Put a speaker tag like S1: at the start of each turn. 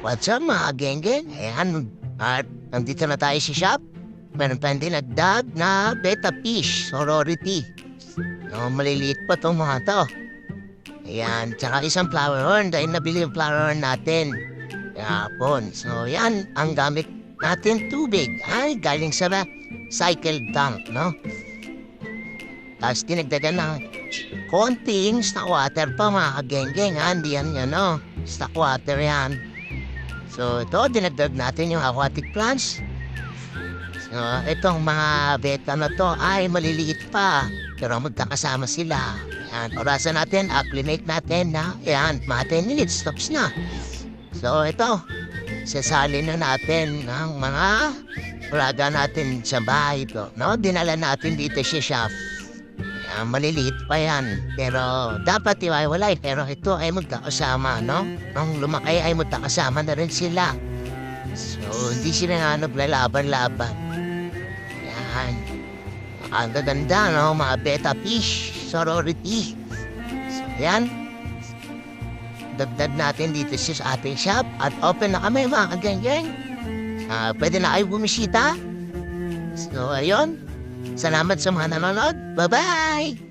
S1: What's up mga geng-geng? Ayan, at nandito na tayo sa shop. Meron tayong dinagdag na beta fish, sorority. No, maliliit pa itong mga to. Ayan, tsaka isang flower horn dahil nabili yung flower horn natin. Kahapon. So yan, ang gamit natin tubig. Ay, galing sa cycle tank, no? Tapos dinagdagan na konting stock water pa mga geng-geng. Hindi yan yun, no? Stock water yan. So, ito, dinagdag natin yung aquatic plants. So, itong mga beta na to ay maliliit pa. Pero magkakasama sila. Ayan, orasan natin, acclimate natin na, ayan, mga 10 minutes, stops na. So, ito, sasalin na natin ng mga praga natin sa bahay ito. No? Dinala natin dito sa shop. Maliliit pa yan. Pero dapat iwaiwalay. Pero ito ay magkakasama, no? Nung lumaki ay magkakasama na rin sila. So, hindi sila nga naglalaban-laban. Yan. Ang gaganda, no? Mga beta fish, sorority. So, yan. Dagdag natin dito sa ating shop. At open na kami, mga kageng-geng. Pwede na kayo bumisita. So, ayun. Salamat sa mga nanonood. Bye-bye!